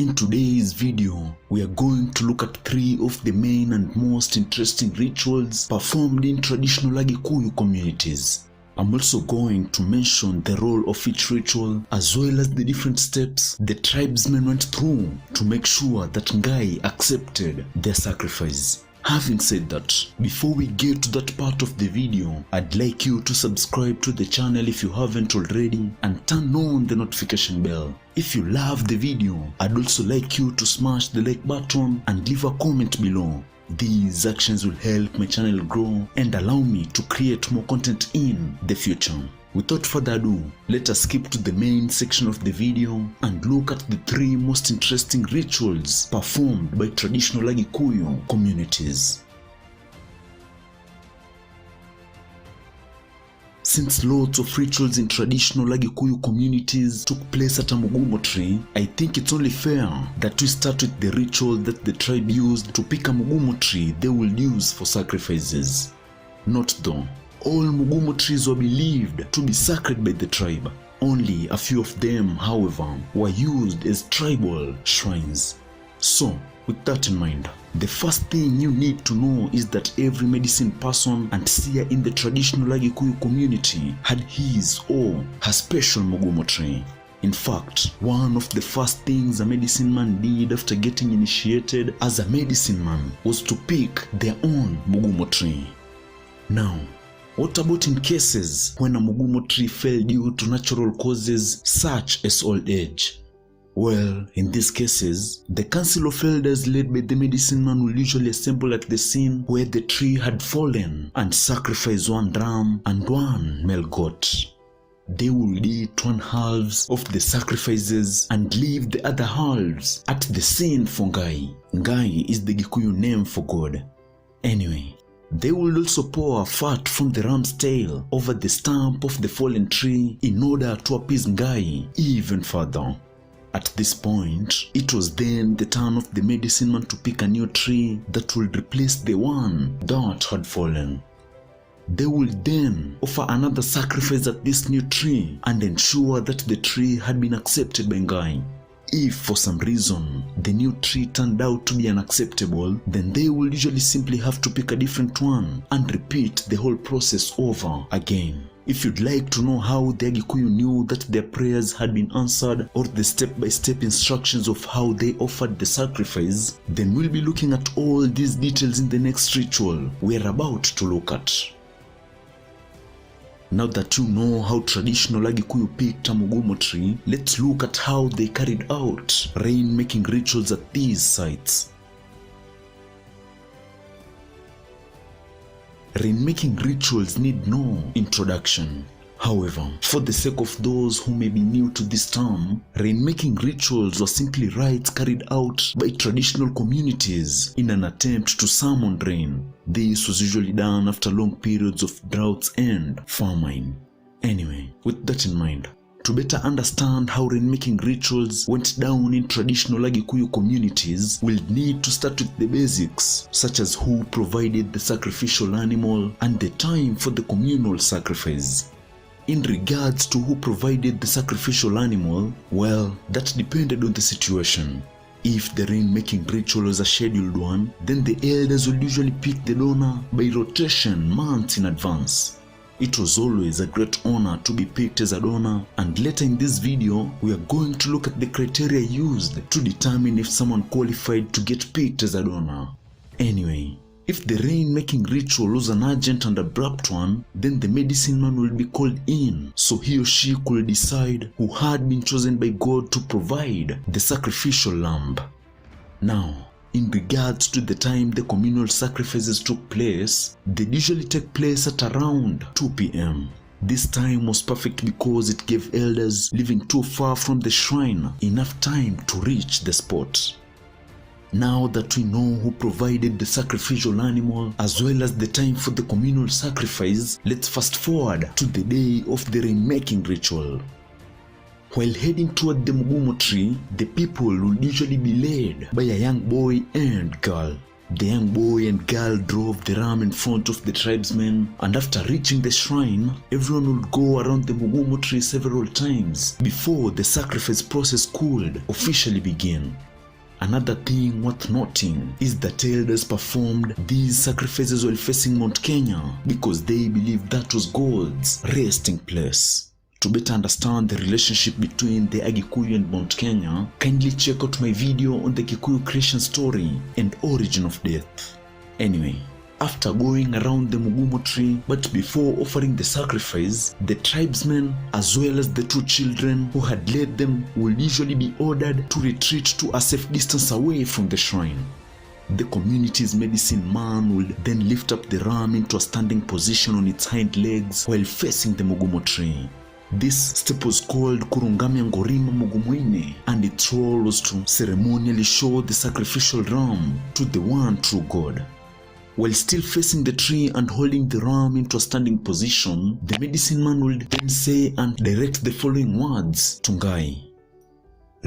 In today's video, we are going to look at 3 of the main and most interesting rituals performed in traditional 𝗣𝗟𝗘𝗥𝗧 communities. I'm also going to mention the role of each ritual as well as the different steps the tribesmen went through to make sure that 𝗣𝗟𝗣𝗣𝗢 accepted their sacrifice. Having said that, before we get to that part of the video, I'd like you to subscribe to the channel if you haven't already and turn on the notification bell. If you love the video, I'd also like you to smash the like button and leave a comment below. These actions will help my channel grow and allow me to create more content in the future. Without further ado, let us skip to the main section of the video and look at the 3 most interesting rituals performed by traditional 𝗣𝗟𝗘𝗥𝗧 communities. Since lots of rituals in traditional 𝗣𝗟𝗘𝗥𝗧 communities took place at a mugumo tree, I think it's only fair that we start with the ritual that the tribe used to pick a mugumo tree they will use for sacrifices. Note though, all mugumo trees were believed to be sacred by the tribe. Only a few of them, however, were used as tribal shrines. So, with that in mind, the first thing you need to know is that every medicine person and seer in the traditional 𝗣𝗟𝗘𝗥𝗧 community had his or her special mugumo tree. In fact, one of the first things a medicine man did after getting initiated as a medicine man was to pick their own mugumo tree. Now, what about in cases when a mugumo tree fell due to natural causes such as old age? Well, in these cases, the council of elders led by the medicine man will usually assemble at the scene where the tree had fallen and sacrifice 1 ram and 1 male goat. They will eat 1/2 of the sacrifices and leave the other halves at the scene for 𝗣𝗟𝗣𝗣𝗢. 𝗣𝗣𝗣𝗢 is the Gikuyu name for God. Anyway, they will also pour fat from the ram's tail over the stump of the fallen tree in order to appease 𝗣𝗣𝗣𝗅 even further. At this point, it was then the turn of the medicine man to pick a new tree that would replace the one that had fallen. They will then offer another sacrifice at this new tree and ensure that the tree had been accepted by 𝗣𝗣𝗣𝗅. If for some reason the new tree turned out to be unacceptable, then they will usually simply have to pick a different one and repeat the whole process over again. If you'd like to know how the 𝗣𝗟𝗘𝗥𝗧 knew that their prayers had been answered or the step-by-step instructions of how they offered the sacrifice, then we'll be looking at all these details in the next ritual we're about to look at. Now that you know how traditional 𝗣𝗟𝗘𝗥𝗧 picked a mugumo tree, let's look at how they carried out rain-making rituals at these sites. Rain-making rituals need no introduction. However, for the sake of those who may be new to this term, rain-making rituals were simply rites carried out by traditional communities in an attempt to summon rain. This was usually done after long periods of droughts and famine. Anyway, with that in mind, to better understand how rain-making rituals went down in traditional 𝗣𝗟𝗘𝗥𝗧 communities, we'll need to start with the basics, such as who provided the sacrificial animal and the time for the communal sacrifice. In regards to who provided the sacrificial animal, well, that depended on the situation. If the rain-making ritual was a scheduled one, then the elders would usually pick the donor by rotation months in advance. It was always a great honor to be picked as a donor, and later in this video, we are going to look at the criteria used to determine if someone qualified to get picked as a donor. Anyway, if the rain-making ritual was an urgent and abrupt one, then the medicine man will be called in so he or she could decide who had been chosen by God to provide the sacrificial lamb. Now, in regards to the time the communal sacrifices took place, they usually take place at around 2 p.m. This time was perfect because it gave elders living too far from the shrine enough time to reach the spot. Now that we know who provided the sacrificial animal as well as the time for the communal sacrifice, let's fast forward to the day of the rain-making ritual. While heading toward the mugumo tree, the people would usually be led by a young boy and girl. The young boy and girl drove the ram in front of the tribesmen, and after reaching the shrine, everyone would go around the mugumo tree several times before the sacrifice process could officially begin. Another thing worth noting is that elders performed these sacrifices while facing Mount Kenya because they believed that was God's resting place. To better understand the relationship between the Agikuyu and Mount Kenya, kindly check out my video on the Kikuyu creation story and origin of death. Anyway, after going around the Mugumo tree, but before offering the sacrifice, the tribesmen as well as the two children who had led them will usually be ordered to retreat to a safe distance away from the shrine. The community's medicine man will then lift up the ram into a standing position on its hind legs while facing the Mugumo tree. This step was called Kurungamya Ngorima Mugumuine, and its role was to ceremonially show the sacrificial ram to the one true God. While still facing the tree and holding the ram into a standing position, the medicine man will then say and direct the following words to Ngai.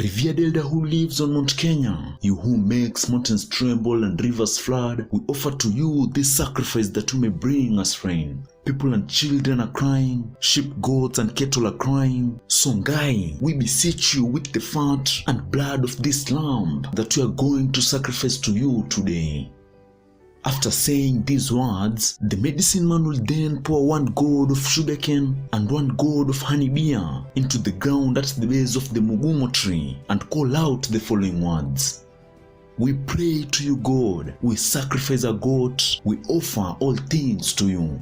Revered elder who lives on Mount Kenya, you who makes mountains tremble and rivers flood, we offer to you this sacrifice that you may bring us rain. People and children are crying, sheep, goats and cattle are crying. So Ngai, we beseech you with the fat and blood of this lamb that we are going to sacrifice to you today. After saying these words, the medicine man will then pour 1 gourd of sugarcane and 1 gourd of honey beer into the ground at the base of the Mugumo tree and call out the following words. We pray to you, God, we sacrifice a goat, we offer all things to you.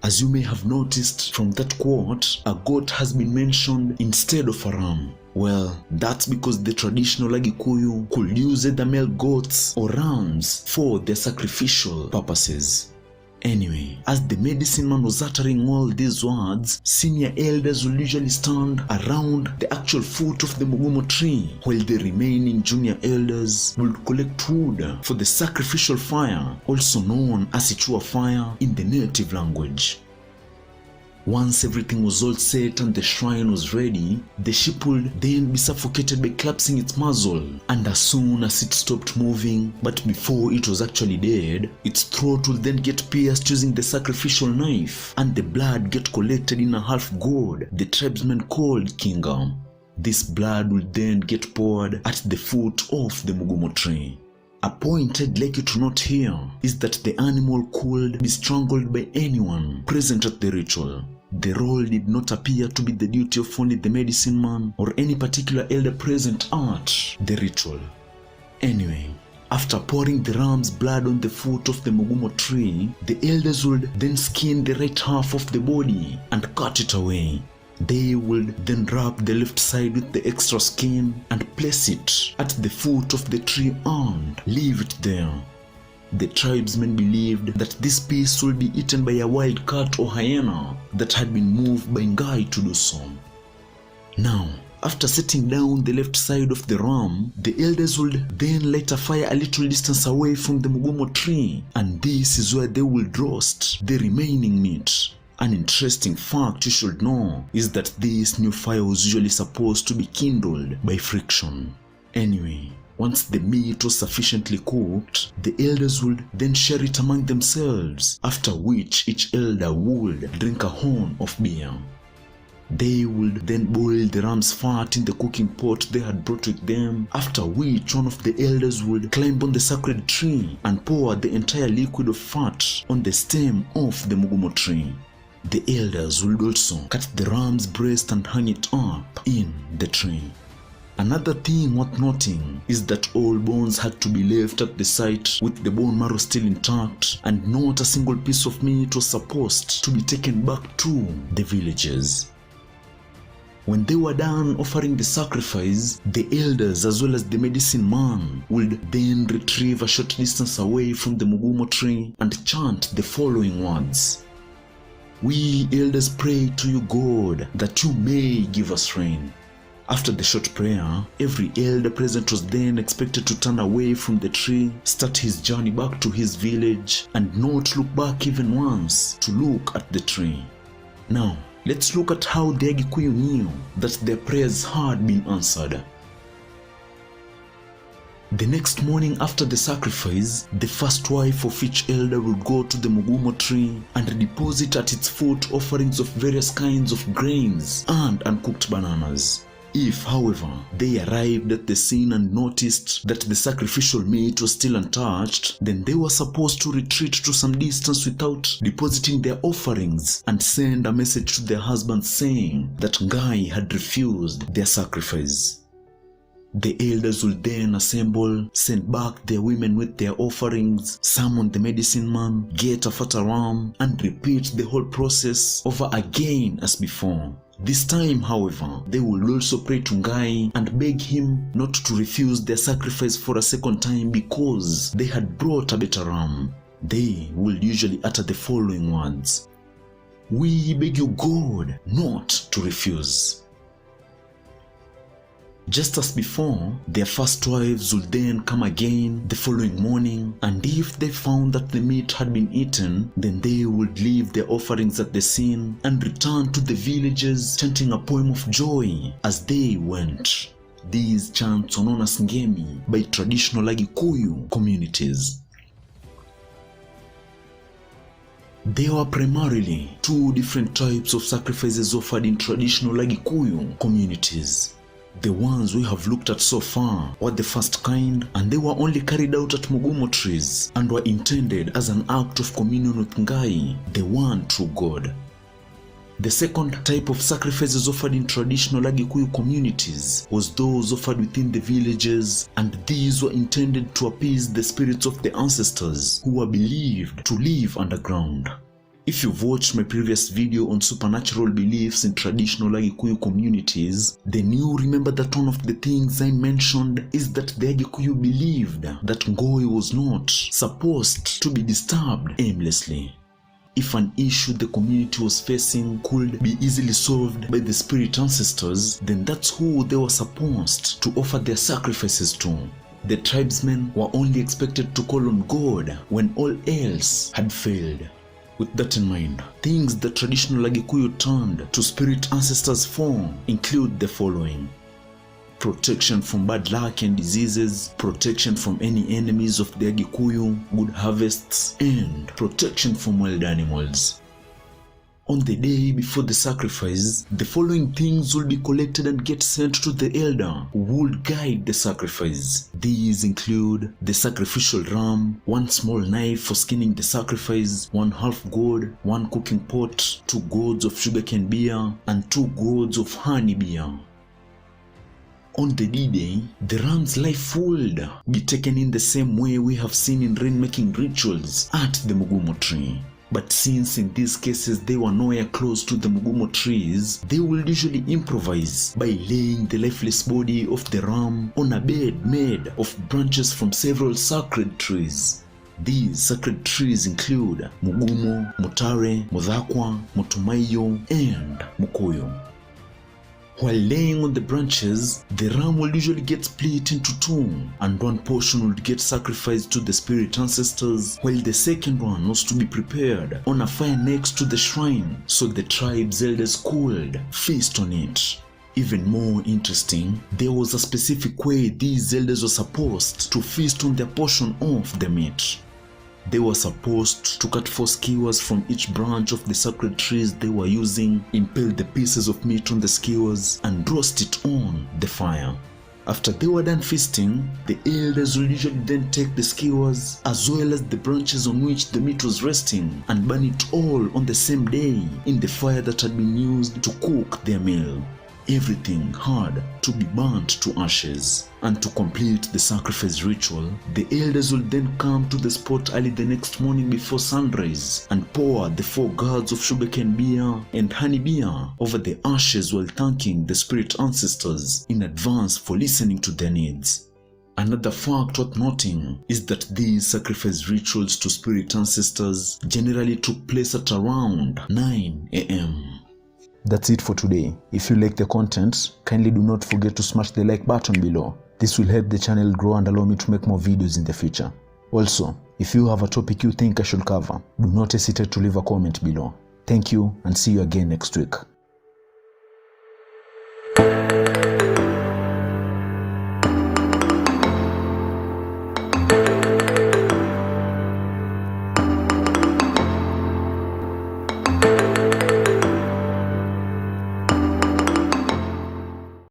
As you may have noticed from that quote, a goat has been mentioned instead of a ram. Well, that's because the traditional Agikuyu could use either male goats or rams for their sacrificial purposes. Anyway, as the medicine man was uttering all these words, senior elders will usually stand around the actual foot of the Mugumo tree, while the remaining junior elders will collect wood for the sacrificial fire, also known as Ichua fire in the native language. Once everything was all set and the shrine was ready, the sheep would then be suffocated by collapsing its muzzle, and as soon as it stopped moving, but before it was actually dead, its throat would then get pierced using the sacrificial knife, and the blood get collected in a half gourd the tribesmen called kinga. This blood would then get poured at the foot of the Mugumo tree. A point I'd like you to note here is that the animal could be strangled by anyone present at the ritual. The role did not appear to be the duty of only the medicine man or any particular elder present at the ritual. Anyway, after pouring the ram's blood on the foot of the Mugumo tree, the elders would then skin the right half of the body and cut it away. They would then wrap the left side with the extra skin and place it at the foot of the tree and leave it there. The tribesmen believed that this piece would be eaten by a wild cat or hyena that had been moved by Ngai to do so. Now, after setting down the left side of the ram, the elders would then light a fire a little distance away from the Mugumo tree, and this is where they would roast the remaining meat. An interesting fact you should know is that this new fire was usually supposed to be kindled by friction. Anyway, once the meat was sufficiently cooked, the elders would then share it among themselves, after which each elder would drink a horn of beer. They would then boil the ram's fat in the cooking pot they had brought with them, after which one of the elders would climb on the sacred tree and pour the entire liquid of fat on the stem of the Mugumo tree. The elders would also cut the ram's breast and hang it up in the tree. Another thing worth noting is that all bones had to be left at the site with the bone marrow still intact, and not a single piece of meat was supposed to be taken back to the villages. When they were done offering the sacrifice, the elders as well as the medicine man would then retrieve a short distance away from the Mugumo tree and chant the following words. We elders pray to you, God, that you may give us rain. After the short prayer, every elder present was then expected to turn away from the tree, start his journey back to his village, and not look back even once to look at the tree. Now, let's look at how the Agikuyu knew that their prayers had been answered. The next morning after the sacrifice, the first wife of each elder would go to the Mugumo tree and deposit at its foot offerings of various kinds of grains and uncooked bananas. If, however, they arrived at the scene and noticed that the sacrificial meat was still untouched, then they were supposed to retreat to some distance without depositing their offerings and send a message to their husbands saying that 𝗣𝗟𝗘𝗔𝗡 had refused their sacrifice. The elders will then assemble, send back their women with their offerings, summon the medicine man, get a fatter ram, and repeat the whole process over again as before. This time, however, they will also pray to 𝗣𝗟𝗘𝗔𝗡 and beg him not to refuse their sacrifice for a second time because they had brought a better ram. They will usually utter the following words: "We beg you, God, not to refuse." Just as before, their first wives will then come again the following morning, and if they found that the meat had been eaten, then they would leave their offerings at the scene and return to the villages chanting a poem of joy as they went. These chants are known as ngemi by traditional 𝗣𝗟𝗘𝗥𝗧 communities. There were primarily two different types of sacrifices offered in traditional 𝗣𝗟𝗘𝗥𝗧 communities. The ones we have looked at so far were the first kind, and they were only carried out at mugumo trees and were intended as an act of communion with 𝗣𝗟𝗘𝗥𝗧, the one true God. The second type of sacrifices offered in traditional 𝗣𝗟𝗘𝗥𝗧 communities was those offered within the villages, and these were intended to appease the spirits of the ancestors who were believed to live underground. If you've watched my previous video on supernatural beliefs in traditional 𝗣𝗟𝗘𝗥𝗧 communities, then you remember that one of the things I mentioned is that the 𝗣𝗟𝗘𝗥𝗧 believed that 𝗣𝗟𝗘 was not supposed to be disturbed aimlessly. If an issue the community was facing could be easily solved by the spirit ancestors, then that's who they were supposed to offer their sacrifices to. The tribesmen were only expected to call on God when all else had failed. With that in mind, things the traditional 𝗣𝗟𝗘𝗥𝗧 turned to spirit ancestors for include the following: protection from bad luck and diseases, protection from any enemies of the 𝗣𝗟𝗘𝗥𝗧, good harvests, and protection from wild animals. On the day before the sacrifice, the following things will be collected and get sent to the elder who would guide the sacrifice. These include the sacrificial ram, one small knife for skinning the sacrifice, one half gourd, one cooking pot, 2 gourds of sugarcane beer, and 2 gourds of honey beer. On the D-Day, the ram's life would be taken in the same way we have seen in rainmaking rituals at the mugumo tree. But since in these cases they were nowhere close to the mugumo trees, they will usually improvise by laying the lifeless body of the ram on a bed made of branches from several sacred trees. These sacred trees include mugumo, mutare, muthakwa, mutumaiyo, and mukoyo. While laying on the branches, the ram will usually get split into 2, and one portion would get sacrificed to the spirit ancestors, while the second one was to be prepared on a fire next to the shrine so the tribe's elders could feast on it. Even more interesting, there was a specific way these elders were supposed to feast on their portion of the meat. They were supposed to cut 4 skewers from each branch of the sacred trees they were using, impale the pieces of meat on the skewers, and roast it on the fire. After they were done feasting, the elders will usually then take the skewers as well as the branches on which the meat was resting and burn it all on the same day in the fire that had been used to cook their meal. Everything had to be burnt to ashes, and to complete the sacrifice ritual, the elders will then come to the spot early the next morning before sunrise and pour the 4 gourds of sugarcane beer and honey beer over the ashes while thanking the spirit ancestors in advance for listening to their needs. Another fact worth noting is that these sacrifice rituals to spirit ancestors generally took place at around 9 AM. That's it for today. If you like the content, kindly do not forget to smash the like button below. This will help the channel grow and allow me to make more videos in the future. Also, if you have a topic you think I should cover, do not hesitate to leave a comment below. Thank you and see you again next week.